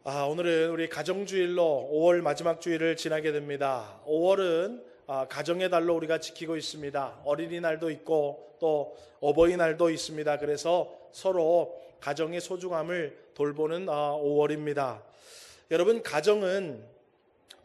오늘은 우리 가정주일로 5월 마지막 주일을 지나게 됩니다. 5월은 가정의 달로 우리가 지키고 있습니다. 어린이날도 있고 또 어버이날도 있습니다. 그래서 서로 가정의 소중함을 돌보는 5월입니다. 여러분, 가정은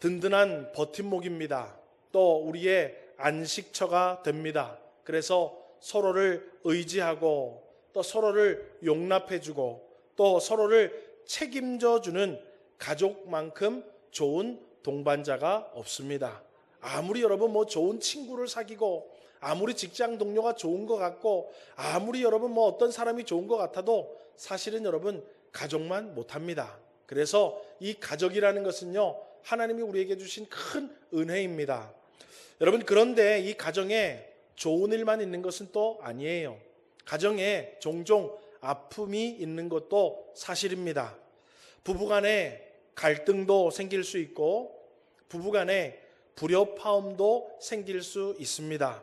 든든한 버팀목입니다. 또 우리의 안식처가 됩니다. 그래서 서로를 의지하고 또 서로를 용납해주고 또 서로를 책임져주는 가족만큼 좋은 동반자가 없습니다. 아무리 여러분 좋은 친구를 사귀고 아무리 직장 동료가 좋은 것 같고 아무리 여러분 어떤 사람이 좋은 것 같아도 사실은 여러분 가족만 못합니다. 그래서 이 가족이라는 것은요, 하나님이 우리에게 주신 큰 은혜입니다. 여러분, 그런데 이 가정에 좋은 일만 있는 것은 또 아니에요. 가정에 종종 아픔이 있는 것도 사실입니다. 부부간에 갈등도 생길 수 있고 부부간에 불협화음도 생길 수 있습니다.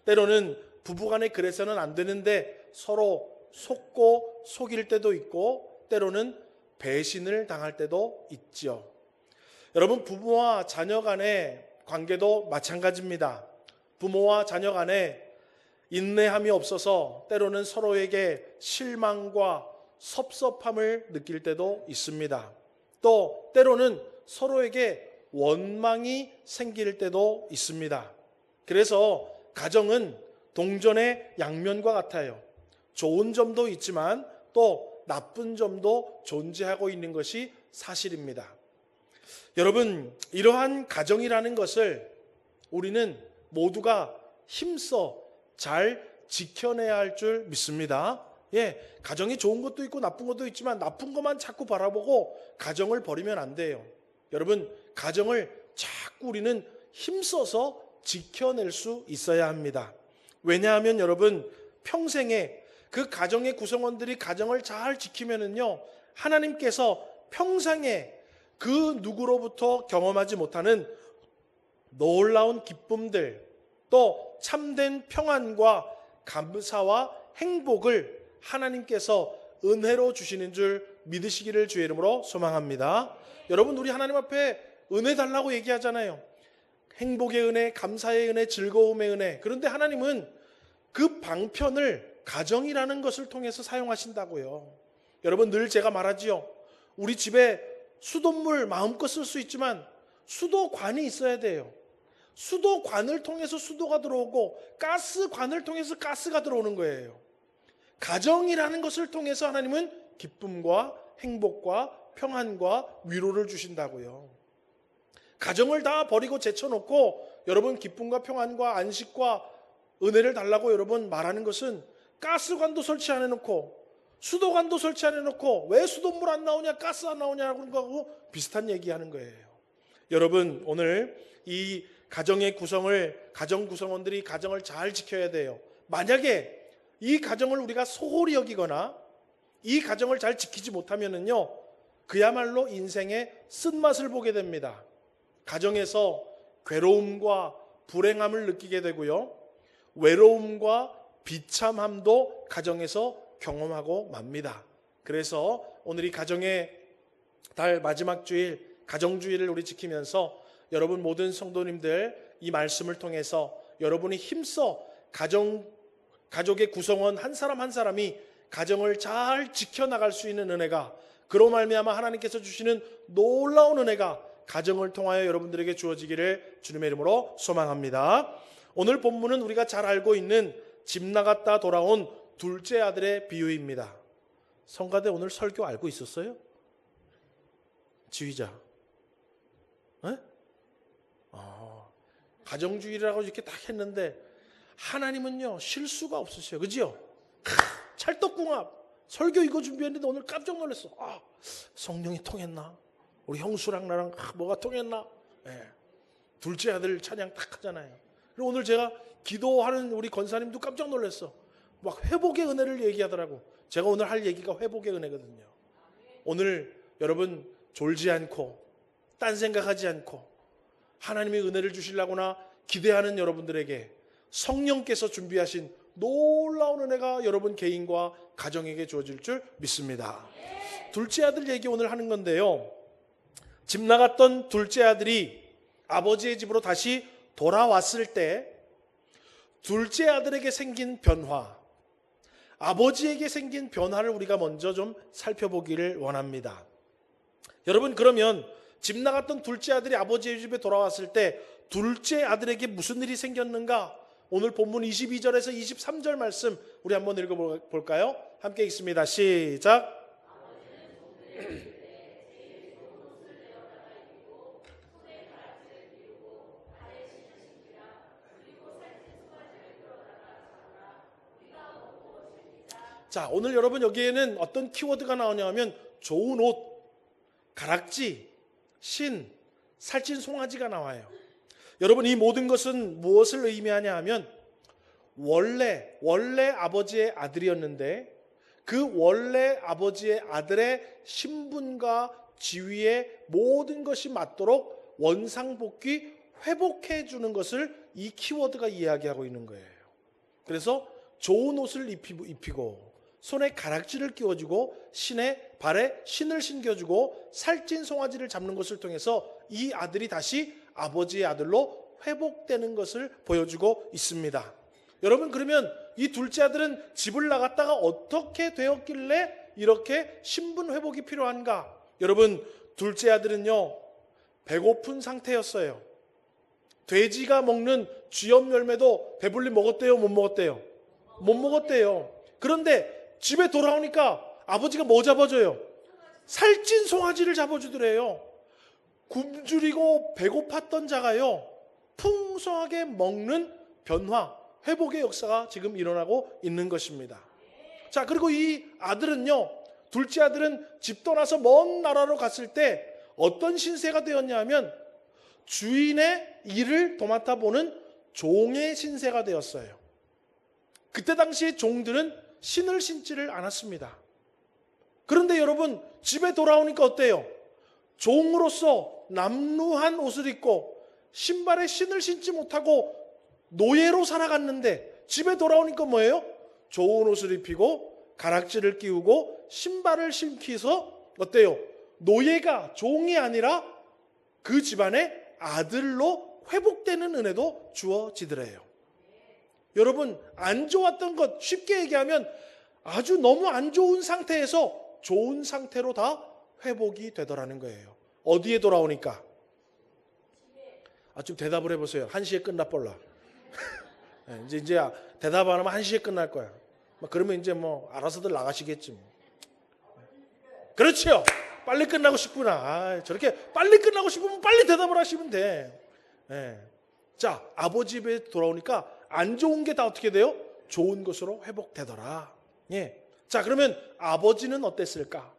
때로는 부부간에 그래서는 안 되는데 서로 속고 속일 때도 있고 때로는 배신을 당할 때도 있죠. 여러분, 부부와 자녀 간의 관계도 마찬가지입니다. 부모와 자녀 간에 인내함이 없어서 때로는 서로에게 실망과 섭섭함을 느낄 때도 있습니다. 또 때로는 서로에게 원망이 생길 때도 있습니다. 그래서 가정은 동전의 양면과 같아요. 좋은 점도 있지만 또 나쁜 점도 존재하고 있는 것이 사실입니다. 여러분, 이러한 가정이라는 것을 우리는 모두가 힘써 잘 지켜내야 할 줄 믿습니다. 가정이 좋은 것도 있고 나쁜 것도 있지만 나쁜 것만 자꾸 바라보고 가정을 버리면 안 돼요. 여러분, 가정을 자꾸 우리는 힘써서 지켜낼 수 있어야 합니다. 왜냐하면 여러분, 평생에 그 가정의 구성원들이 가정을 잘 지키면은요, 하나님께서 평생에 그 누구로부터 경험하지 못하는 놀라운 기쁨들, 또 참된 평안과 감사와 행복을 하나님께서 은혜로 주시는 줄 믿으시기를 주의 이름으로 소망합니다. 여러분, 우리 하나님 앞에 은혜 달라고 얘기하잖아요. 행복의 은혜, 감사의 은혜, 즐거움의 은혜. 그런데 하나님은 그 방편을 가정이라는 것을 통해서 사용하신다고요. 여러분, 늘 제가 말하지요. 우리 집에 수돗물 마음껏 쓸 수 있지만 수도관이 있어야 돼요. 수도관을 통해서 수도가 들어오고 가스관을 통해서 가스가 들어오는 거예요. 가정이라는 것을 통해서 하나님은 기쁨과 행복과 평안과 위로를 주신다고요. 가정을 다 버리고 제쳐놓고 여러분 기쁨과 평안과 안식과 은혜를 달라고 여러분 말하는 것은 가스관도 설치 안 해놓고 수도관도 설치 안 해놓고 왜 수돗물 안 나오냐, 가스 안 나오냐는 거하고 비슷한 얘기하는 거예요. 여러분, 오늘 이 가정 구성원들이 가정을 잘 지켜야 돼요. 만약에 이 가정을 우리가 소홀히 여기거나 이 가정을 잘 지키지 못하면은요, 그야말로 인생의 쓴맛을 보게 됩니다. 가정에서 괴로움과 불행함을 느끼게 되고요, 외로움과 비참함도 가정에서 경험하고 맙니다. 그래서 오늘 이 가정의 달 마지막 주일, 가정주일을 우리 지키면서 여러분 모든 성도님들 이 말씀을 통해서 여러분이 힘써 가족의 구성원 한 사람 한 사람이 가정을 잘 지켜나갈 수 있는 은혜가, 그로 말미암아 하나님께서 주시는 놀라운 은혜가 가정을 통하여 여러분들에게 주어지기를 주님의 이름으로 소망합니다. 오늘 본문은 우리가 잘 알고 있는 집 나갔다 돌아온 둘째 아들의 비유입니다. 성가대 오늘 설교 알고 있었어요? 지휘자. 가정주의라고 이렇게 딱 했는데 하나님은요 실수가 없으셔요. 그죠? 찰떡궁합. 설교 이거 준비했는데 오늘 깜짝 놀랐어. 성령이 통했나? 우리 형수랑 나랑 뭐가 통했나? 둘째 아들 찬양 딱 하잖아요. 그리고 오늘 제가 기도하는 우리 권사님도 깜짝 놀랐어. 막 회복의 은혜를 얘기하더라고. 제가 오늘 할 얘기가 회복의 은혜거든요. 오늘 여러분 졸지 않고 딴 생각하지 않고 하나님의 은혜를 주시려고나 기대하는 여러분들에게 성령께서 준비하신 놀라운 은혜가 여러분 개인과 가정에게 주어질 줄 믿습니다. 둘째 아들 얘기 오늘 하는 건데요, 집 나갔던 둘째 아들이 아버지의 집으로 다시 돌아왔을 때 둘째 아들에게 생긴 변화, 아버지에게 생긴 변화를 우리가 먼저 좀 살펴보기를 원합니다. 여러분, 그러면 집 나갔던 둘째 아들이 아버지의 집에 돌아왔을 때 둘째 아들에게 무슨 일이 생겼는가? 오늘 본문 22절에서 23절 말씀 우리 한번 읽어볼까요? 함께 읽습니다. 시작. 자, 오늘 여러분 여기에는 어떤 키워드가 나오냐면 좋은 옷, 가락지, 신, 살찐 송아지가 나와요. 여러분, 이 모든 것은 무엇을 의미하냐 하면 원래 아버지의 아들이었는데 그 원래 아버지의 아들의 신분과 지위에 모든 것이 맞도록 원상복귀 회복해 주는 것을 이 키워드가 이야기하고 있는 거예요. 그래서 좋은 옷을 입히고 손에 가락지를 끼워주고 발에 신을 신겨주고 살찐 송아지를 잡는 것을 통해서 이 아들이 다시 아버지의 아들로 회복되는 것을 보여주고 있습니다. 여러분, 그러면 이 둘째 아들은 집을 나갔다가 어떻게 되었길래 이렇게 신분 회복이 필요한가? 여러분, 둘째 아들은요, 배고픈 상태였어요. 돼지가 먹는 쥐염 열매도 배불리 먹었대요, 못 먹었대요? 못 먹었대요. 그런데 집에 돌아오니까 아버지가 뭐 잡아줘요? 살찐 송아지를 잡아주더래요. 굶주리고 배고팠던 자가요, 풍성하게 먹는 변화, 회복의 역사가 지금 일어나고 있는 것입니다. 자, 그리고 이 아들은요, 둘째 아들은 집 떠나서 먼 나라로 갔을 때 어떤 신세가 되었냐 하면 주인의 일을 도맡아 보는 종의 신세가 되었어요. 그때 당시 종들은 신을 신지를 않았습니다. 그런데 여러분, 집에 돌아오니까 어때요? 종으로서 남루한 옷을 입고 신발에 신을 신지 못하고 노예로 살아갔는데 집에 돌아오니까 뭐예요? 좋은 옷을 입히고 가락지를 끼우고 신발을 신기서 어때요? 노예가, 종이 아니라 그 집안의 아들로 회복되는 은혜도 주어지더래요. 여러분, 안 좋았던 것, 쉽게 얘기하면 아주 너무 안 좋은 상태에서 좋은 상태로 다 회복이 되더라는 거예요. 어디에 돌아오니까? 좀 대답을 해보세요. 1시에 끝나볼라. 이제 대답 안 하면 1시에 끝날 거야. 그러면 이제 알아서들 나가시겠지. 그렇죠. 빨리 끝나고 싶구나. 저렇게 빨리 끝나고 싶으면 빨리 대답을 하시면 돼. 자, 아버지 집에 돌아오니까 안 좋은 게 다 어떻게 돼요? 좋은 것으로 회복되더라. 자, 그러면 아버지는 어땠을까?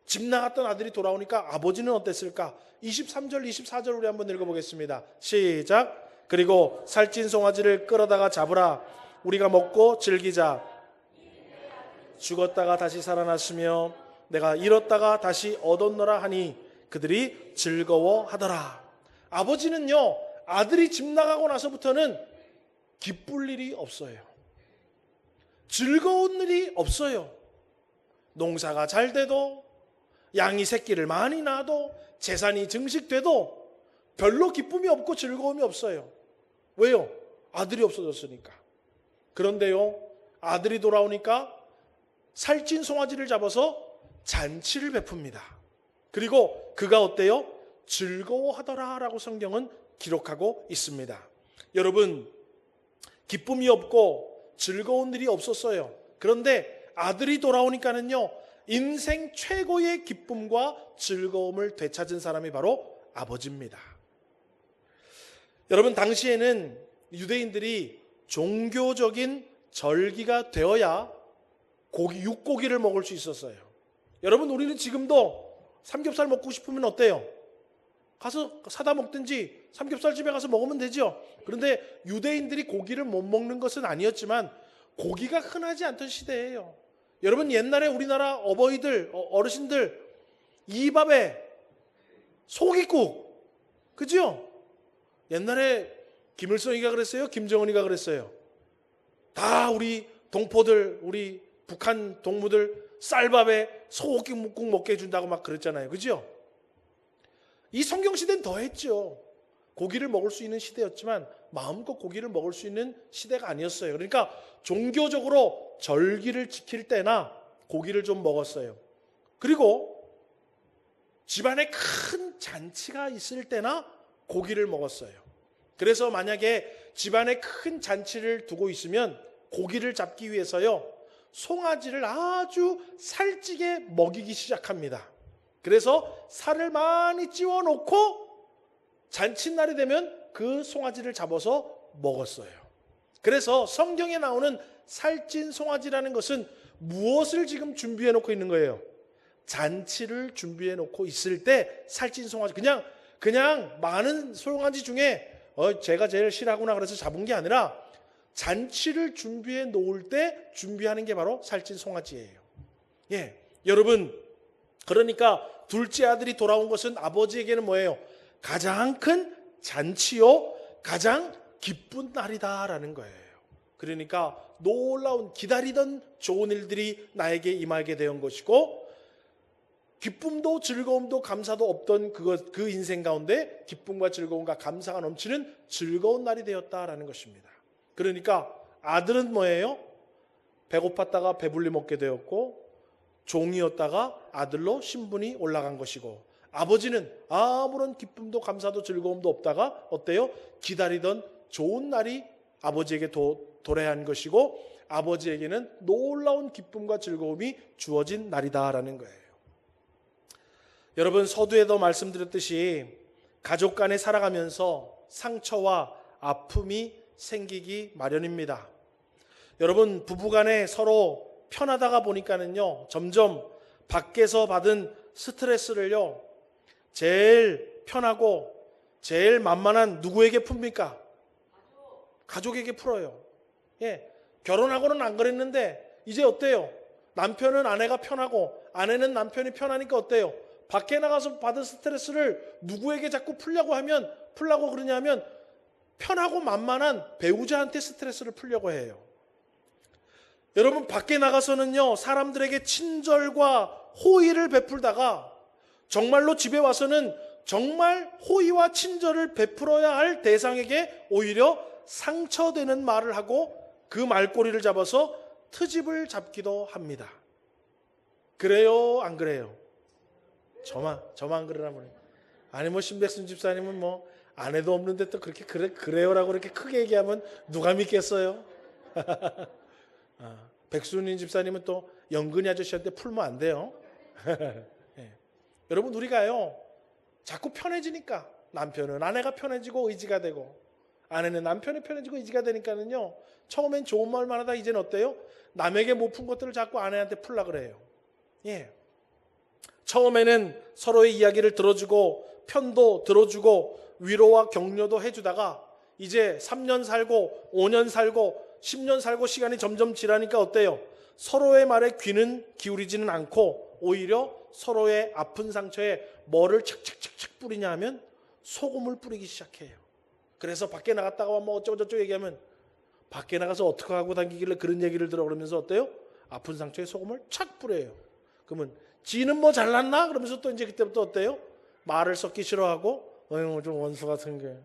집 나갔던 아들이 돌아오니까 아버지는 어땠을까? 23절, 24절 우리 한번 읽어보겠습니다. 시작. 그리고 살찐 송아지를 끌어다가 잡으라. 우리가 먹고 즐기자. 죽었다가 다시 살아났으며 내가 잃었다가 다시 얻었노라 하니 그들이 즐거워하더라. 아버지는요, 아들이 집 나가고 나서부터는 기쁠 일이 없어요. 즐거운 일이 없어요. 농사가 잘 돼도, 양이 새끼를 많이 낳아도, 재산이 증식돼도 별로 기쁨이 없고 즐거움이 없어요. 왜요? 아들이 없어졌으니까. 그런데요, 아들이 돌아오니까 살찐 송아지를 잡아서 잔치를 베풉니다. 그리고 그가 어때요? 즐거워하더라 라고 성경은 기록하고 있습니다. 여러분, 기쁨이 없고 즐거운 일이 없었어요. 그런데 아들이 돌아오니까는요, 인생 최고의 기쁨과 즐거움을 되찾은 사람이 바로 아버지입니다. 여러분, 당시에는 유대인들이 종교적인 절기가 되어야 육고기를 먹을 수 있었어요. 여러분, 우리는 지금도 삼겹살 먹고 싶으면 어때요? 가서 사다 먹든지 삼겹살 집에 가서 먹으면 되죠. 그런데 유대인들이 고기를 못 먹는 것은 아니었지만 고기가 흔하지 않던 시대예요. 여러분, 옛날에 우리나라 어르신들 이밥에 소깃국, 그죠? 옛날에 김일성이가 그랬어요? 김정은이가 그랬어요? 다 우리 동포들, 우리 북한 동무들 쌀밥에 소고기 묵국 먹게 해준다고 막 그랬잖아요. 그죠? 이 성경 시대는 더 했죠. 고기를 먹을 수 있는 시대였지만 마음껏 고기를 먹을 수 있는 시대가 아니었어요. 그러니까 종교적으로 절기를 지킬 때나 고기를 좀 먹었어요. 그리고 집안에 큰 잔치가 있을 때나 고기를 먹었어요. 그래서 만약에 집안에 큰 잔치를 두고 있으면 고기를 잡기 위해서요, 송아지를 아주 살찌게 먹이기 시작합니다. 그래서 살을 많이 찌워 놓고 잔칫날이 되면 그 송아지를 잡아서 먹었어요. 그래서 성경에 나오는 살찐 송아지라는 것은 무엇을 지금 준비해 놓고 있는 거예요? 잔치를 준비해 놓고 있을 때 살찐 송아지, 그냥 많은 송아지 중에 제가 제일 싫어하구나 그래서 잡은 게 아니라 잔치를 준비해 놓을 때 준비하는 게 바로 살찐 송아지예요. 예, 여러분, 그러니까 둘째 아들이 돌아온 것은 아버지에게는 뭐예요? 가장 큰 잔치요, 가장 기쁜 날이다라는 거예요. 그러니까 놀라운, 기다리던 좋은 일들이 나에게 임하게 된 것이고, 기쁨도 즐거움도 감사도 없던 그 인생 가운데 기쁨과 즐거움과 감사가 넘치는 즐거운 날이 되었다라는 것입니다. 그러니까 아들은 뭐예요? 배고팠다가 배불리 먹게 되었고, 종이었다가 아들로 신분이 올라간 것이고, 아버지는 아무런 기쁨도 감사도 즐거움도 없다가 어때요? 기다리던 좋은 날이 아버지에게 도래한 것이고, 아버지에게는 놀라운 기쁨과 즐거움이 주어진 날이다라는 거예요. 여러분, 서두에도 말씀드렸듯이 가족 간에 살아가면서 상처와 아픔이 생기기 마련입니다. 여러분, 부부간에 서로 편하다가 보니까는요, 점점 밖에서 받은 스트레스를요, 제일 편하고 제일 만만한 누구에게 풉니까? 가족에게 풀어요. 예, 결혼하고는 안 그랬는데 이제 어때요? 남편은 아내가 편하고 아내는 남편이 편하니까 어때요? 밖에 나가서 받은 스트레스를 누구에게 자꾸 풀려고 그러냐면 편하고 만만한 배우자한테 스트레스를 풀려고 해요. 여러분, 밖에 나가서는요, 사람들에게 친절과 호의를 베풀다가 정말로 집에 와서는 정말 호의와 친절을 베풀어야 할 대상에게 오히려 상처되는 말을 하고 그 말꼬리를 잡아서 트집을 잡기도 합니다. 그래요, 안 그래요? 저만 그러나 보네. 아니 뭐 신백순 집사님은 뭐 아내도 없는데 또 그렇게 그래요라고 그렇게 크게 얘기하면 누가 믿겠어요? 백순인 집사님은 또 영근이 아저씨한테 풀면 안 돼요. 예. 여러분, 우리가요 자꾸 편해지니까, 남편은 아내가 편해지고 의지가 되고 아내는 남편이 편해지고 의지가 되니까는요, 처음엔 좋은 말만 하다 이제는 어때요? 남에게 못 푼 것들을 자꾸 아내한테 풀라 그래요. 예. 처음에는 서로의 이야기를 들어주고 편도 들어주고 위로와 격려도 해주다가 이제 3년 살고 5년 살고 10년 살고 시간이 점점 지나니까 어때요? 서로의 말에 귀는 기울이지는 않고 오히려 서로의 아픈 상처에 뭐를 착착착착 뿌리냐 하면 소금을 뿌리기 시작해요. 그래서 밖에 나갔다가 뭐 어쩌고저쩌고 얘기하면 밖에 나가서 어떻게 하고 다니길래 그런 얘기를 들어 그러면서 어때요? 아픈 상처에 소금을 착 뿌려요. 그러면 지는 뭐 잘났나? 그러면서 또 이제 그때부터 어때요? 말을 섞기 싫어하고 좀 원수 같은 게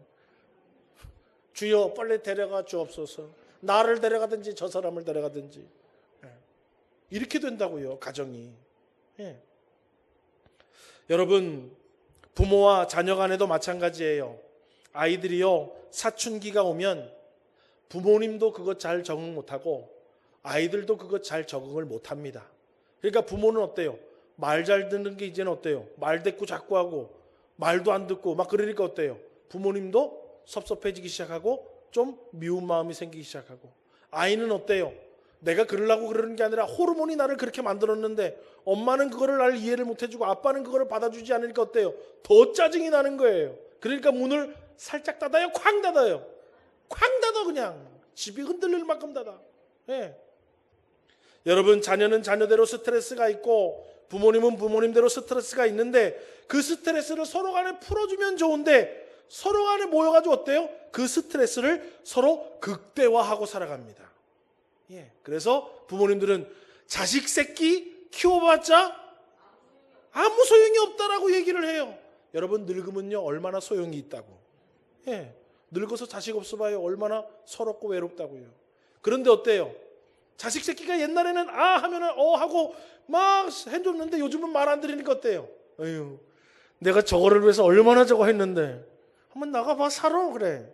주여 빨리 데려가 주옵소서. 나를 데려가든지 저 사람을 데려가든지. 이렇게 된다고요, 가정이. 예. 여러분, 부모와 자녀 간에도 마찬가지예요. 아이들이요, 사춘기가 오면 부모님도 그것 잘 적응 못하고 아이들도 그것 잘 적응을 못합니다. 그러니까 부모는 어때요? 말 잘 듣는 게 이제는 어때요? 말 대꾸 자꾸 하고 말도 안 듣고 막 그러니까 어때요? 부모님도 섭섭해지기 시작하고 좀 미운 마음이 생기기 시작하고, 아이는 어때요? 내가 그러려고 그러는 게 아니라 호르몬이 나를 그렇게 만들었는데 엄마는 그거를 나를 이해를 못해주고 아빠는 그거를 받아주지 않으니까 어때요? 더 짜증이 나는 거예요. 그러니까 문을 살짝 닫아요. 쾅 닫아요. 쾅 닫아. 그냥 집이 흔들릴 만큼 닫아. 예. 여러분, 자녀는 자녀대로 스트레스가 있고 부모님은 부모님대로 스트레스가 있는데 그 스트레스를 서로 간에 풀어주면 좋은데 서로 간에 모여가지고 어때요? 그 스트레스를 서로 극대화하고 살아갑니다. 예. 그래서 부모님들은 자식 새끼 키워봤자 아무 소용이 없다라고 얘기를 해요. 여러분 늙으면요 얼마나 소용이 있다고. 예, 늙어서 자식 없어봐요 얼마나 서럽고 외롭다고요. 그런데 어때요? 자식 새끼가 옛날에는 아 하면은 하고 막 해줬는데 요즘은 말 안 들으니까 어때요? 에휴, 내가 저거를 위해서 얼마나 저거 했는데 한번 나가봐 살아 그래.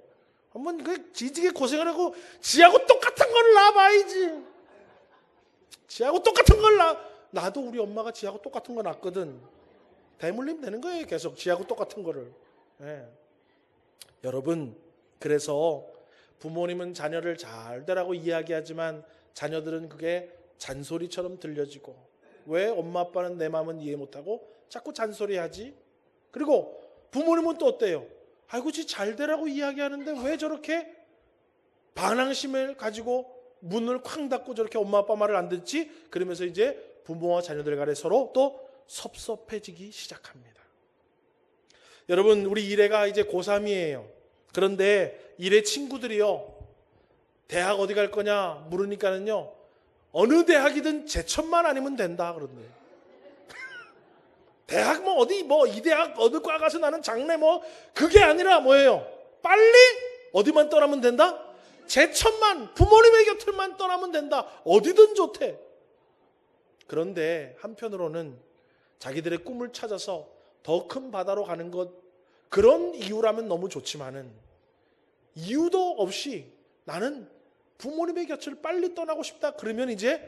한번 그 지지게 고생을 하고 지하고 똑같은 걸 낳아봐야지. 지하고 똑같은 걸 나도 우리 엄마가 지하고 똑같은 거 낳거든. 대물림 되는 거예요 계속 지하고 똑같은 거를. 예. 여러분 그래서 부모님은 자녀를 잘 되라고 이야기하지만 자녀들은 그게 잔소리처럼 들려지고 왜 엄마 아빠는 내 마음은 이해 못하고 자꾸 잔소리하지? 그리고 부모님은 또 어때요? 아이고 지 잘 되라고 이야기하는데 왜 저렇게 반항심을 가지고 문을 쾅 닫고 저렇게 엄마 아빠 말을 안 듣지? 그러면서 이제 부모와 자녀들 간에 서로 또 섭섭해지기 시작합니다. 여러분 우리 이래가 이제 고3이에요. 그런데 이래 친구들이요 대학 어디 갈 거냐 물으니까는요 어느 대학이든 제천만 아니면 된다 그런데 대학 뭐 어디 뭐 이 대학 어느 과 가서 나는 장래 뭐 그게 아니라 뭐예요? 빨리 어디만 떠나면 된다? 제천만 부모님의 곁을만 떠나면 된다. 어디든 좋대. 그런데 한편으로는 자기들의 꿈을 찾아서 더 큰 바다로 가는 것 그런 이유라면 너무 좋지만은 이유도 없이 나는 부모님의 곁을 빨리 떠나고 싶다 그러면 이제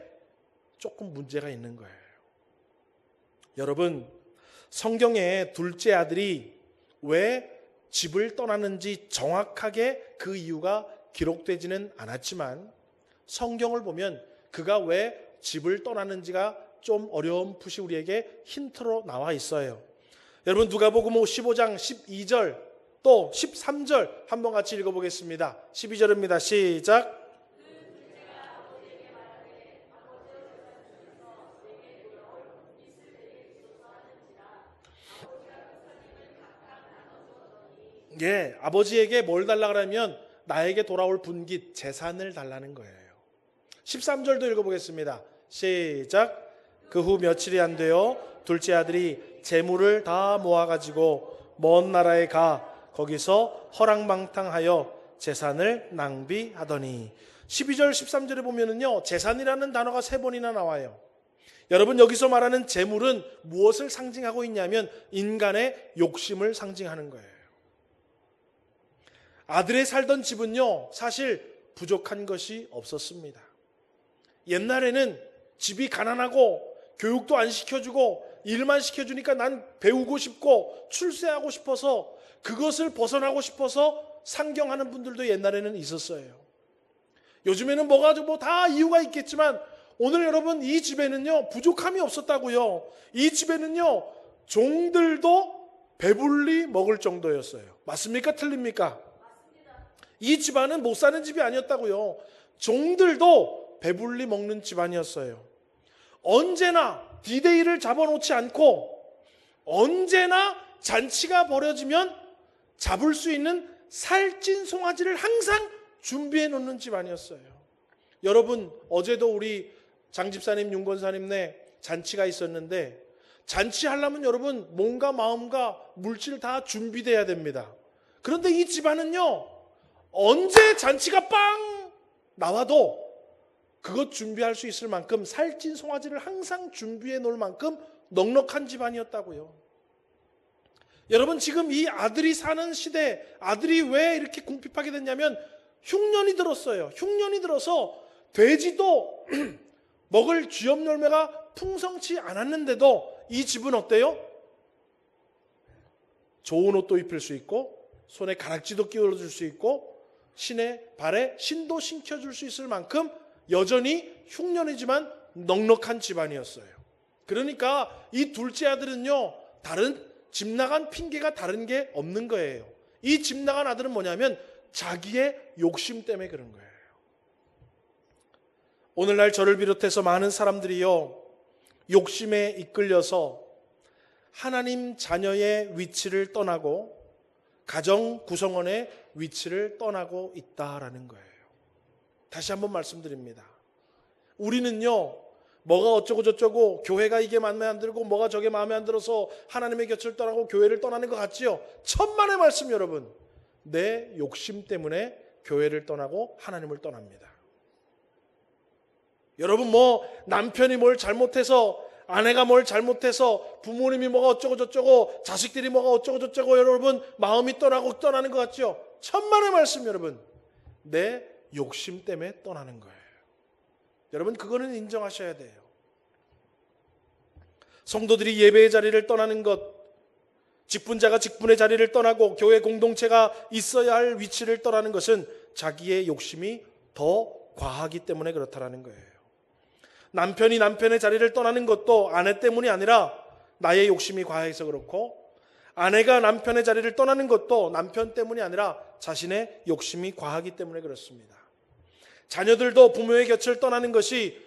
조금 문제가 있는 거예요. 여러분 성경에 둘째 아들이 왜 집을 떠나는지 정확하게 그 이유가 기록되지는 않았지만 성경을 보면 그가 왜 집을 떠나는지가 좀 어렴풋이 우리에게 힌트로 나와 있어요. 여러분 누가복음 15장 12절 또 13절 한번 같이 읽어보겠습니다. 12절입니다. 시작. 예, 아버지에게 뭘 달라 그러면 나에게 돌아올 분깃 재산을 달라는 거예요. 13절도 읽어보겠습니다. 시작. 그 후 며칠이 안 되어 둘째 아들이 재물을 다 모아가지고 먼 나라에 가 거기서 허랑방탕하여 재산을 낭비하더니 12절 13절에 보면은요 재산이라는 단어가 3번이나 나와요. 여러분 여기서 말하는 재물은 무엇을 상징하고 있냐면 인간의 욕심을 상징하는 거예요. 아들의 살던 집은요 사실 부족한 것이 없었습니다. 옛날에는 집이 가난하고 교육도 안 시켜주고 일만 시켜주니까 난 배우고 싶고 출세하고 싶어서 그것을 벗어나고 싶어서 상경하는 분들도 옛날에는 있었어요. 요즘에는 뭐가 뭐 다 이유가 있겠지만 오늘 여러분 이 집에는요 부족함이 없었다고요. 이 집에는요 종들도 배불리 먹을 정도였어요. 맞습니까? 틀립니까? 이 집안은 못 사는 집이 아니었다고요. 종들도 배불리 먹는 집안이었어요. 언제나 디데이를 잡아놓지 않고 언제나 잔치가 벌어지면 잡을 수 있는 살찐 송아지를 항상 준비해 놓는 집안이었어요. 여러분 어제도 우리 장 집사님 윤권사님네 잔치가 있었는데 잔치하려면 여러분 몸과 마음과 물질 다 준비돼야 됩니다. 그런데 이 집안은요 언제 잔치가 빵 나와도 그것 준비할 수 있을 만큼 살찐 송아지를 항상 준비해 놓을 만큼 넉넉한 집안이었다고요. 여러분 지금 이 아들이 사는 시대 아들이 왜 이렇게 궁핍하게 됐냐면 흉년이 들었어요. 흉년이 들어서 돼지도 먹을 쥐염 열매가 풍성치 않았는데도 이 집은 어때요? 좋은 옷도 입힐 수 있고 손에 가락지도 끼워줄 수 있고 신의 발에 신도 신겨줄 수 있을 만큼 여전히 흉년이지만 넉넉한 집안이었어요. 그러니까 이 둘째 아들은요 다른 집 나간 핑계가 다른 게 없는 거예요. 이 집 나간 아들은 뭐냐면 자기의 욕심 때문에 그런 거예요. 오늘날 저를 비롯해서 많은 사람들이요 욕심에 이끌려서 하나님 자녀의 위치를 떠나고 가정 구성원의 위치를 떠나고 있다라는 거예요. 다시 한번 말씀드립니다. 우리는요 뭐가 어쩌고 저쩌고 교회가 이게 마음에 안 들고 뭐가 저게 마음에 안 들어서 하나님의 곁을 떠나고 교회를 떠나는 것 같지요? 천만의 말씀 여러분. 내 욕심 때문에 교회를 떠나고 하나님을 떠납니다. 여러분 뭐 남편이 뭘 잘못해서 아내가 뭘 잘못해서 부모님이 뭐가 어쩌고 저쩌고 자식들이 뭐가 어쩌고 저쩌고 여러분 마음이 떠나고 떠나는 것 같죠? 천만의 말씀 여러분. 내 욕심 때문에 떠나는 거예요. 여러분 그거는 인정하셔야 돼요. 성도들이 예배의 자리를 떠나는 것, 직분자가 직분의 자리를 떠나고 교회 공동체가 있어야 할 위치를 떠나는 것은 자기의 욕심이 더 과하기 때문에 그렇다라는 거예요. 남편이 남편의 자리를 떠나는 것도 아내 때문이 아니라 나의 욕심이 과해서 그렇고, 아내가 남편의 자리를 떠나는 것도 남편 때문이 아니라 자신의 욕심이 과하기 때문에 그렇습니다. 자녀들도 부모의 곁을 떠나는 것이,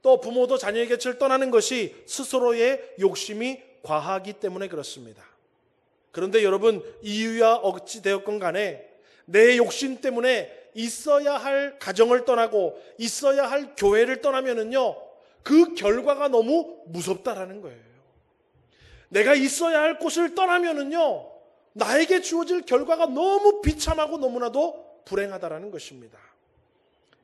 또 부모도 자녀의 곁을 떠나는 것이 스스로의 욕심이 과하기 때문에 그렇습니다. 그런데 여러분, 이유야 어찌 되었건 간에 내 욕심 때문에 있어야 할 가정을 떠나고 있어야 할 교회를 떠나면은요, 그 결과가 너무 무섭다라는 거예요. 내가 있어야 할 곳을 떠나면은요, 나에게 주어질 결과가 너무 비참하고 너무나도 불행하다라는 것입니다.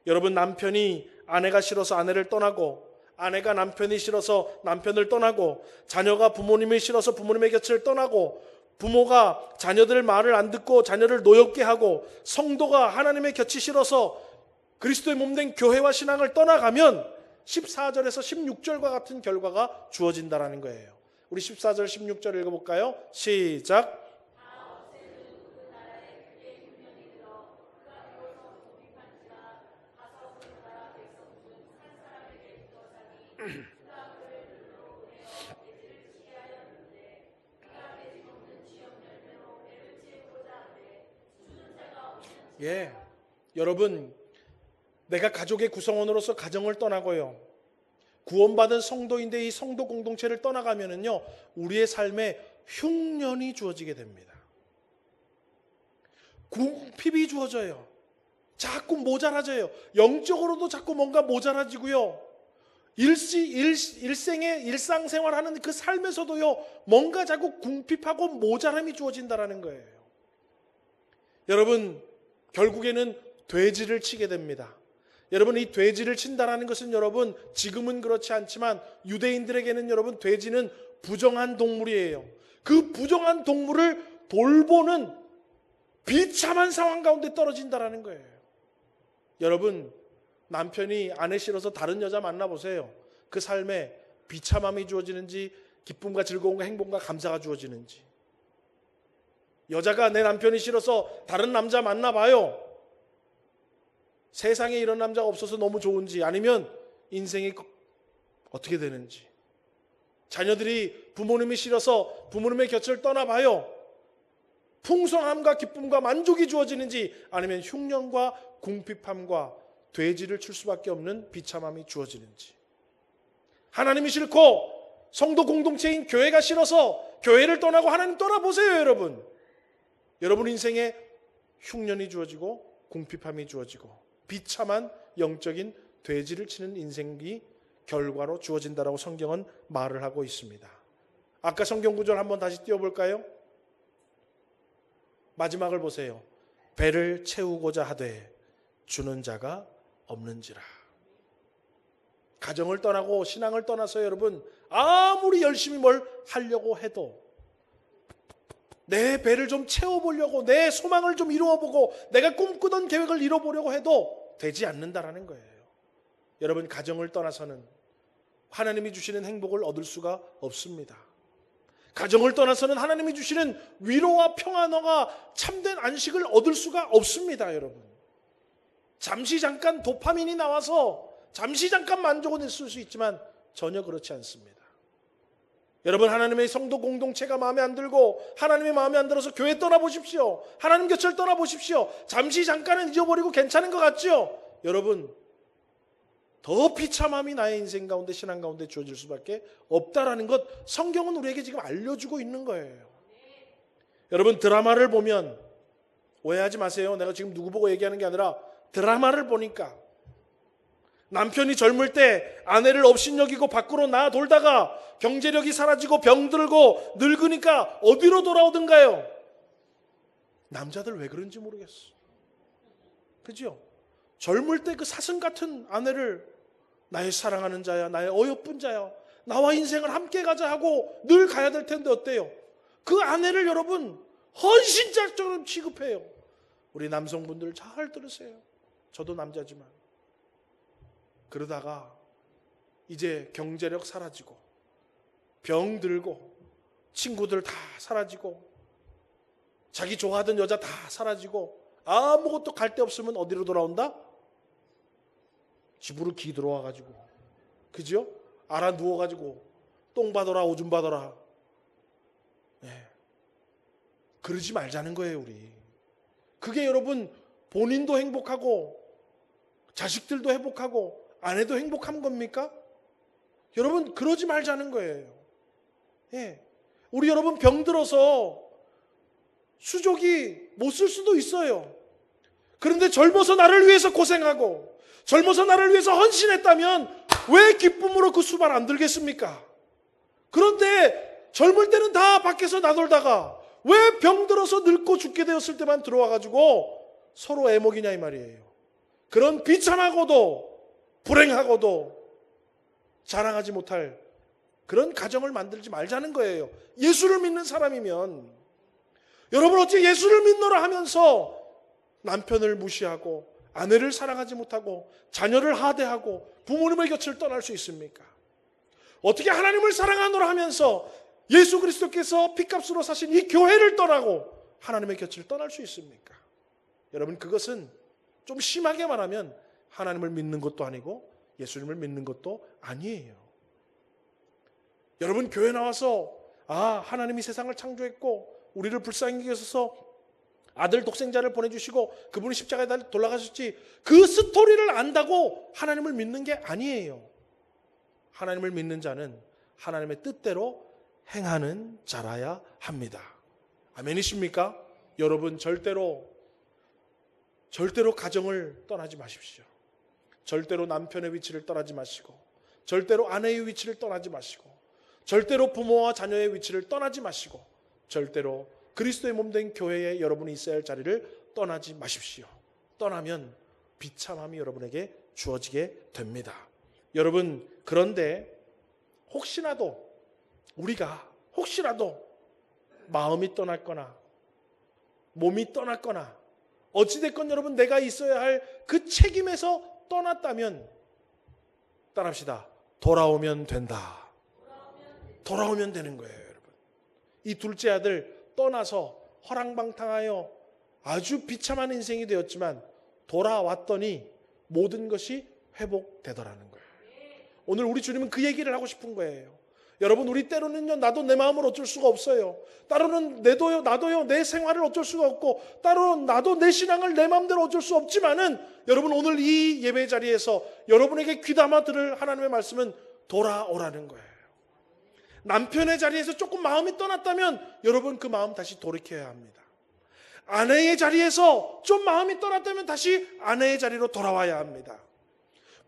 여러분, 남편이 아내가 싫어서 아내를 떠나고, 아내가 남편이 싫어서 남편을 떠나고, 자녀가 부모님이 싫어서 부모님의 곁을 떠나고, 부모가 자녀들 말을 안 듣고 자녀를 노엽게 하고, 성도가 하나님의 곁이 싫어서 그리스도의 몸된 교회와 신앙을 떠나가면 14절에서 16절과 같은 결과가 주어진다라는 거예요. 우리 14절 16절 읽어볼까요? 시작. 예, 여러분, 내가 가족의 구성원으로서 가정을 떠나고요, 구원받은 성도인데 이 성도 공동체를 떠나가면은요, 우리의 삶에 흉년이 주어지게 됩니다. 궁핍이 주어져요. 자꾸 모자라져요. 영적으로도 자꾸 뭔가 모자라지고요, 일생의 일상생활하는 그 삶에서도요, 뭔가 자꾸 궁핍하고 모자람이 주어진다라는 거예요. 여러분, 결국에는 돼지를 치게 됩니다. 여러분, 이 돼지를 친다라는 것은 여러분, 지금은 그렇지 않지만 유대인들에게는 여러분, 돼지는 부정한 동물이에요. 그 부정한 동물을 돌보는 비참한 상황 가운데 떨어진다라는 거예요. 여러분, 남편이 아내 싫어서 다른 여자 만나보세요. 그 삶에 비참함이 주어지는지 기쁨과 즐거움과 행복과 감사가 주어지는지. 여자가 내 남편이 싫어서 다른 남자 만나봐요. 세상에 이런 남자가 없어서 너무 좋은지, 아니면 인생이 어떻게 되는지. 자녀들이 부모님이 싫어서 부모님의 곁을 떠나봐요. 풍성함과 기쁨과 만족이 주어지는지, 아니면 흉년과 궁핍함과 돼지를 칠 수밖에 없는 비참함이 주어지는지. 하나님이 싫고 성도 공동체인 교회가 싫어서 교회를 떠나고 하나님 떠나보세요. 여러분 인생에 흉년이 주어지고 궁핍함이 주어지고 비참한 영적인 돼지를 치는 인생이 결과로 주어진다라고 성경은 말을 하고 있습니다. 아까 성경 구절 한번 다시 띄워볼까요? 마지막을 보세요. 배를 채우고자 하되 주는 자가 없는지라. 가정을 떠나고 신앙을 떠나서 여러분, 아무리 열심히 뭘 하려고 해도, 내 배를 좀 채워보려고, 내 소망을 좀 이루어보고, 내가 꿈꾸던 계획을 이뤄보려고 해도 되지 않는다라는 거예요. 여러분, 가정을 떠나서는 하나님이 주시는 행복을 얻을 수가 없습니다. 가정을 떠나서는 하나님이 주시는 위로와 평안과 참된 안식을 얻을 수가 없습니다. 여러분, 잠시 잠깐 도파민이 나와서 잠시 잠깐 만족은 있을 수 있지만 전혀 그렇지 않습니다. 여러분, 하나님의 성도 공동체가 마음에 안 들고 하나님의 마음에 안 들어서 교회 떠나보십시오. 하나님 곁을 떠나보십시오. 잠시 잠깐은 잊어버리고 괜찮은 것 같죠? 여러분, 더 비참함이 나의 인생 가운데, 신앙 가운데 주어질 수밖에 없다라는 것, 성경은 우리에게 지금 알려주고 있는 거예요. 여러분, 드라마를 보면, 오해하지 마세요. 내가 지금 누구 보고 얘기하는 게 아니라 드라마를 보니까 남편이 젊을 때 아내를 업신여기고 밖으로 나돌다가 경제력이 사라지고 병들고 늙으니까 어디로 돌아오던가요? 남자들 왜 그런지 모르겠어. 그죠? 젊을 때 그 사슴 같은 아내를 나의 사랑하는 자야, 나의 어여쁜 자야, 나와 인생을 함께 가자 하고 늘 가야 될 텐데 어때요? 그 아내를 여러분 헌신자처럼 취급해요. 우리 남성분들 잘 들으세요. 저도 남자지만. 그러다가 이제 경제력 사라지고 병들고 친구들 다 사라지고 자기 좋아하던 여자 다 사라지고 아무것도 갈 데 없으면 어디로 돌아온다? 집으로 기 들어와가지고, 그죠? 알아 누워가지고 똥 받아라 오줌 받아라. 네. 그러지 말자는 거예요. 우리 그게 여러분 본인도 행복하고 자식들도 행복하고 아내도 행복한 겁니까? 여러분 그러지 말자는 거예요. 예. 우리 여러분 병들어서 수족이 못 쓸 수도 있어요. 그런데 젊어서 나를 위해서 고생하고 젊어서 나를 위해서 헌신했다면 왜 기쁨으로 그 수발 안 들겠습니까? 그런데 젊을 때는 다 밖에서 나돌다가 왜 병들어서 늙고 죽게 되었을 때만 들어와가지고 서로 애먹이냐 이 말이에요. 그런 비참하고도 불행하고도 자랑하지 못할 그런 가정을 만들지 말자는 거예요. 예수를 믿는 사람이면. 여러분 어찌 예수를 믿노라 하면서 남편을 무시하고 아내를 사랑하지 못하고 자녀를 하대하고 부모님의 곁을 떠날 수 있습니까? 어떻게 하나님을 사랑하노라 하면서 예수 그리스도께서 피값으로 사신 이 교회를 떠나고 하나님의 곁을 떠날 수 있습니까? 여러분 그것은 좀 심하게 말하면 하나님을 믿는 것도 아니고 예수님을 믿는 것도 아니에요. 여러분 교회 나와서 하나님이 세상을 창조했고 우리를 불쌍히 여기셔서 아들 독생자를 보내주시고 그분이 십자가에 돌아가셨지, 그 스토리를 안다고 하나님을 믿는 게 아니에요. 하나님을 믿는 자는 하나님의 뜻대로 행하는 자라야 합니다. 아멘이십니까? 여러분 절대로 가정을 떠나지 마십시오. 절대로 남편의 위치를 떠나지 마시고 절대로 아내의 위치를 떠나지 마시고 절대로 부모와 자녀의 위치를 떠나지 마시고 절대로 그리스도의 몸된 교회에 여러분이 있어야 할 자리를 떠나지 마십시오. 떠나면 비참함이 여러분에게 주어지게 됩니다. 여러분 그런데 우리가 혹시라도 마음이 떠났거나 몸이 떠났거나 어찌됐건 여러분 내가 있어야 할 그 책임에서 떠났다면 따라합시다. 돌아오면 된다. 돌아오면 되는 거예요. 여러분 이 둘째 아들 떠나서 허랑방탕하여 아주 비참한 인생이 되었지만 돌아왔더니 모든 것이 회복되더라는 거예요. 오늘 우리 주님은 그 얘기를 하고 싶은 거예요. 여러분 우리 때로는요 나도 내 마음을 어쩔 수가 없어요. 때로는 나도요 내 생활을 어쩔 수가 없고 때로는 나도 내 신앙을 내 마음대로 어쩔 수 없지만은 여러분 오늘 이 예배 자리에서 여러분에게 귀담아 들을 하나님의 말씀은 돌아오라는 거예요. 남편의 자리에서 조금 마음이 떠났다면 여러분 그 마음 다시 돌이켜야 합니다. 아내의 자리에서 좀 마음이 떠났다면 다시 아내의 자리로 돌아와야 합니다.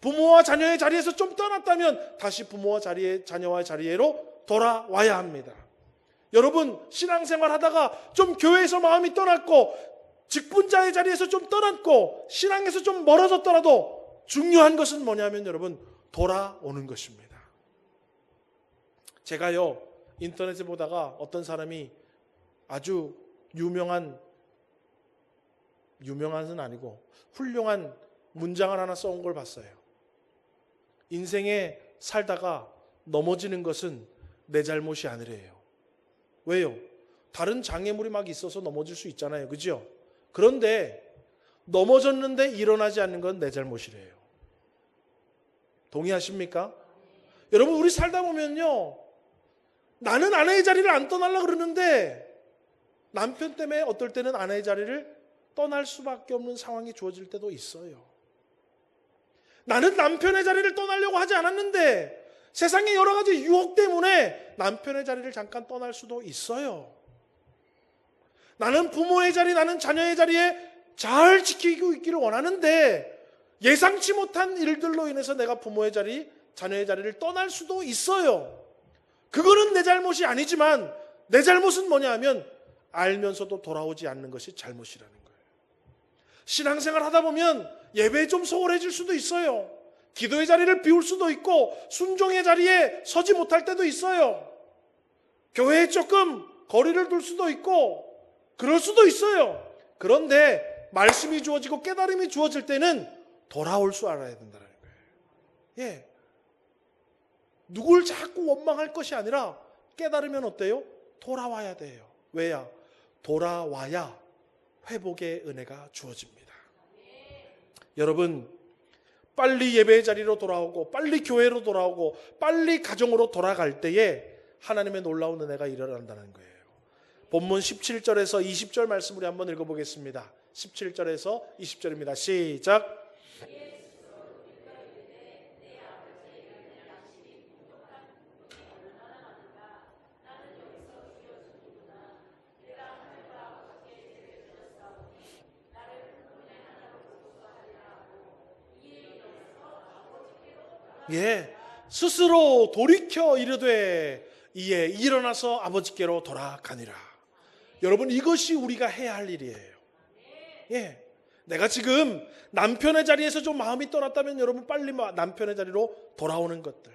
부모와 자녀의 자리에서 좀 떠났다면 다시 부모와 자녀와 자리로 돌아와야 합니다. 여러분 신앙생활 하다가 좀 교회에서 마음이 떠났고 직분자의 자리에서 좀 떠났고 신앙에서 좀 멀어졌더라도 중요한 것은 뭐냐면 여러분 돌아오는 것입니다. 제가요 인터넷에 보다가 어떤 사람이 아주 유명한은 아니고 훌륭한 문장을 하나 써온 걸 봤어요. 인생에 살다가 넘어지는 것은 내 잘못이 아니래요. 왜요? 다른 장애물이 막 있어서 넘어질 수 있잖아요. 그죠? 그런데 넘어졌는데 일어나지 않는 건 내 잘못이래요. 동의하십니까? 여러분 우리 살다 보면요 나는 아내의 자리를 안 떠나려고 그러는데 남편 때문에 어떨 때는 아내의 자리를 떠날 수밖에 없는 상황이 주어질 때도 있어요. 나는 남편의 자리를 떠나려고 하지 않았는데 세상의 여러 가지 유혹 때문에 남편의 자리를 잠깐 떠날 수도 있어요. 나는 부모의 자리, 나는 자녀의 자리에 잘 지키고 있기를 원하는데 예상치 못한 일들로 인해서 내가 부모의 자리, 자녀의 자리를 떠날 수도 있어요. 그거는 내 잘못이 아니지만 내 잘못은 뭐냐 하면 알면서도 돌아오지 않는 것이 잘못이라는 거예요. 신앙생활 하다 보면 예배에 좀 소홀해질 수도 있어요. 기도의 자리를 비울 수도 있고 순종의 자리에 서지 못할 때도 있어요. 교회에 조금 거리를 둘 수도 있고 그럴 수도 있어요. 그런데 말씀이 주어지고 깨달음이 주어질 때는 돌아올 줄 알아야 된다는 거예요. 예. 누굴 자꾸 원망할 것이 아니라 깨달으면 어때요? 돌아와야 돼요. 왜야? 돌아와야 회복의 은혜가 주어집니다. 여러분, 빨리 예배의 자리로 돌아오고 빨리 교회로 돌아오고 빨리 가정으로 돌아갈 때에 하나님의 놀라운 은혜가 일어난다는 거예요. 본문 17절에서 20절 말씀 우리 한번 읽어보겠습니다. 17절에서 20절입니다. 시작. 예, 스스로 돌이켜 이르되 이에 일어나서 아버지께로 돌아가니라. 여러분, 이것이 우리가 해야 할 일이에요. 예, 내가 지금 남편의 자리에서 좀 마음이 떠났다면 여러분 빨리 남편의 자리로 돌아오는 것들.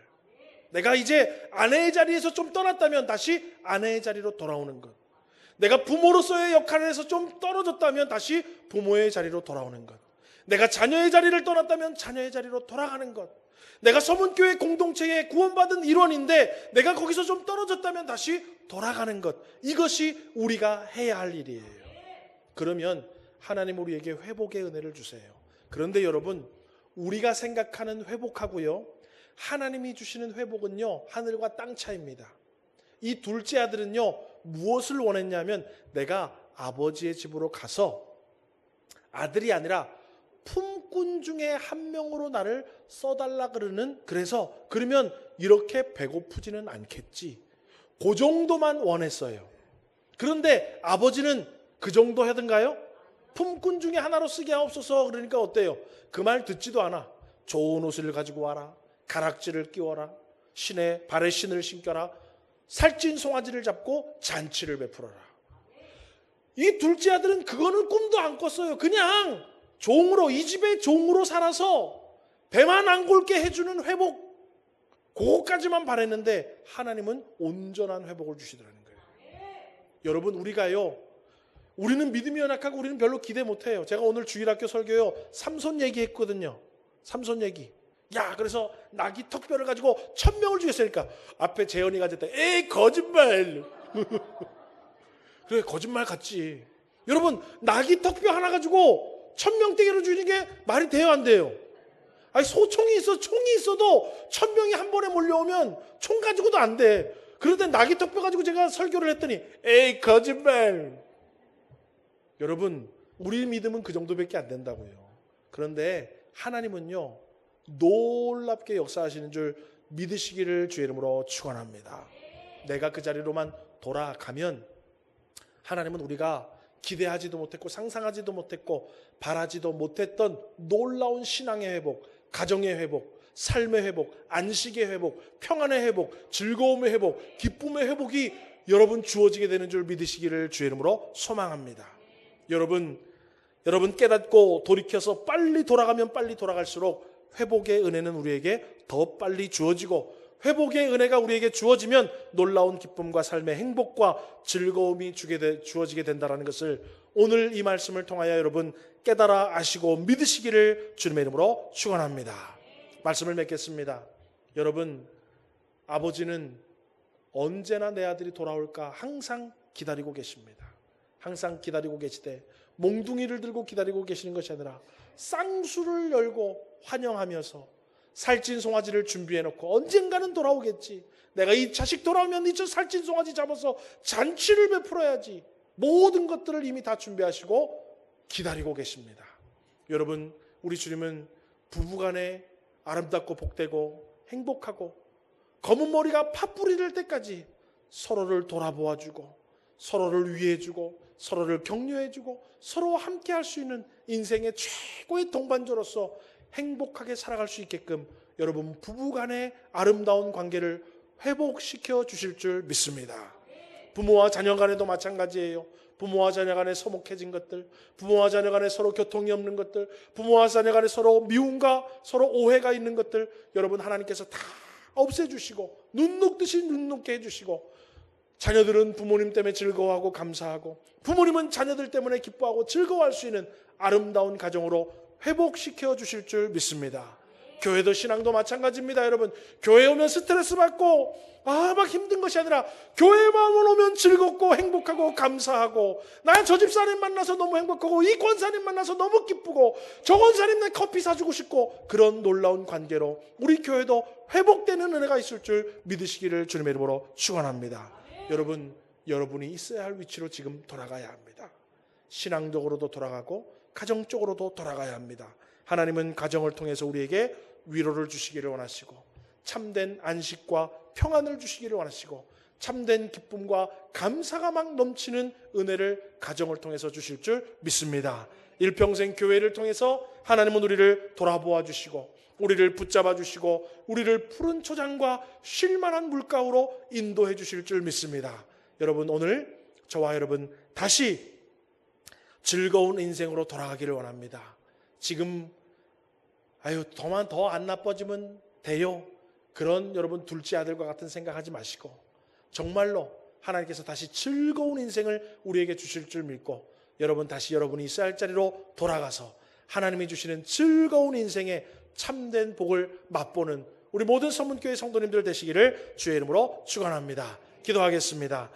내가 이제 아내의 자리에서 좀 떠났다면 다시 아내의 자리로 돌아오는 것. 내가 부모로서의 역할에서 좀 떨어졌다면 다시 부모의 자리로 돌아오는 것. 내가 자녀의 자리를 떠났다면 자녀의 자리로 돌아가는 것. 내가 서문교회 공동체의 구원받은 일원인데 내가 거기서 좀 떨어졌다면 다시 돌아가는 것. 이것이 우리가 해야 할 일이에요. 그러면 하나님 우리에게 회복의 은혜를 주세요. 그런데 여러분, 우리가 생각하는 회복하고요, 하나님이 주시는 회복은요, 하늘과 땅 차이입니다. 이 둘째 아들은요, 무엇을 원했냐면 내가 아버지의 집으로 가서 아들이 아니라 품꾼 중에 한 명으로 나를 써달라 그러면 이렇게 배고프지는 않겠지. 그 정도만 원했어요. 그런데 아버지는 그 정도 하던가요? 품꾼 중에 하나로 쓰게 하옵소서. 그러니까 어때요? 그 말 듣지도 않아. 좋은 옷을 가지고 와라. 가락지를 끼워라. 발에 신을 신겨라. 살찐 송아지를 잡고 잔치를 베풀어라. 이 둘째 아들은 그거는 꿈도 안 꿨어요. 그냥 종으로, 이 집의 종으로 살아서 배만 안 골게 해주는 회복, 그거까지만 바랬는데 하나님은 온전한 회복을 주시더라는 거예요. 여러분, 우리는 믿음이 연약하고 우리는 별로 기대 못해요. 제가 오늘 주일학교 설교요, 삼손 얘기했거든요. 삼손 얘기. 야, 그래서 나귀 턱뼈를 가지고 1000명을 죽였으니까 앞에 재현이가 됐다. 에이, 거짓말. 그래, 거짓말 같지. 여러분, 나귀 턱뼈 하나 가지고 1000명대기로 죽이는 게 말이 돼요, 안 돼요? 아니, 총이 있어도 1000명이 한 번에 몰려오면 총 가지고도 안 돼. 그런데 나귀 턱뼈 가지고 제가 설교를 했더니 에이, 거짓말. 여러분, 우리 믿음은 그 정도밖에 안 된다고요. 그런데 하나님은요, 놀랍게 역사하시는 줄 믿으시기를 주의 이름으로 축원합니다. 내가 그 자리로만 돌아가면 하나님은 우리가 기대하지도 못했고 상상하지도 못했고 바라지도 못했던 놀라운 신앙의 회복, 가정의 회복, 삶의 회복, 안식의 회복, 평안의 회복, 즐거움의 회복, 기쁨의 회복이 여러분 주어지게 되는 줄 믿으시기를 주의 이름으로 소망합니다. 여러분 깨닫고 돌이켜서 빨리 돌아가면 빨리 돌아갈수록 회복의 은혜는 우리에게 더 빨리 주어지고, 회복의 은혜가 우리에게 주어지면 놀라운 기쁨과 삶의 행복과 즐거움이 주어지게 된다는 것을 오늘 이 말씀을 통하여 여러분 깨달아 아시고 믿으시기를 주님의 이름으로 축원합니다. 말씀을 맺겠습니다. 여러분, 아버지는 언제나 내 아들이 돌아올까 항상 기다리고 계십니다. 항상 기다리고 계시되 몽둥이를 들고 기다리고 계시는 것이 아니라 쌍수를 열고 환영하면서 살찐 송아지를 준비해놓고 언젠가는 돌아오겠지. 내가 이 자식 돌아오면 이 살찐 송아지 잡아서 잔치를 베풀어야지. 모든 것들을 이미 다 준비하시고 기다리고 계십니다. 여러분, 우리 주님은 부부간에 아름답고 복되고 행복하고 검은 머리가 팥불이 될 때까지 서로를 돌아보아주고 서로를 위해주고 서로를 격려해주고 서로와 함께 할 수 있는 인생의 최고의 동반자로서 행복하게 살아갈 수 있게끔 여러분 부부간의 아름다운 관계를 회복시켜 주실 줄 믿습니다. 부모와 자녀 간에도 마찬가지예요. 부모와 자녀 간에 서먹해진 것들, 부모와 자녀 간에 서로 교통이 없는 것들, 부모와 자녀 간에 서로 미움과 서로 오해가 있는 것들, 여러분 하나님께서 다 없애주시고 눈 녹듯이 눈 녹게 해주시고, 자녀들은 부모님 때문에 즐거워하고 감사하고 부모님은 자녀들 때문에 기뻐하고 즐거워할 수 있는 아름다운 가정으로 회복시켜 주실 줄 믿습니다. 교회도 신앙도 마찬가지입니다. 여러분, 교회 오면 스트레스 받고 막 힘든 것이 아니라 교회만 오면 즐겁고 행복하고 감사하고, 난 저 집사님 만나서 너무 행복하고 이 권사님 만나서 너무 기쁘고 저 권사님 내 커피 사주고 싶고, 그런 놀라운 관계로 우리 교회도 회복되는 은혜가 있을 줄 믿으시기를 주님의 이름으로 축원합니다. 여러분, 여러분이 있어야 할 위치로 지금 돌아가야 합니다. 신앙적으로도 돌아가고 가정적으로도 돌아가야 합니다. 하나님은 가정을 통해서 우리에게 위로를 주시기를 원하시고, 참된 안식과 평안을 주시기를 원하시고, 참된 기쁨과 감사가 막 넘치는 은혜를 가정을 통해서 주실 줄 믿습니다. 일평생 교회를 통해서 하나님은 우리를 돌아보아 주시고, 우리를 붙잡아 주시고, 우리를 푸른 초장과 쉴만한 물가로 인도해 주실 줄 믿습니다. 여러분, 오늘 저와 여러분 다시 즐거운 인생으로 돌아가기를 원합니다. 지금 더만 더 안 나빠지면 돼요, 그런 여러분 둘째 아들과 같은 생각하지 마시고, 정말로 하나님께서 다시 즐거운 인생을 우리에게 주실 줄 믿고, 여러분 다시 여러분이 있어야 할 자리로 돌아가서 하나님이 주시는 즐거운 인생의 참된 복을 맛보는 우리 모든 선문교회 성도님들 되시기를 주의 이름으로 축원합니다. 기도하겠습니다.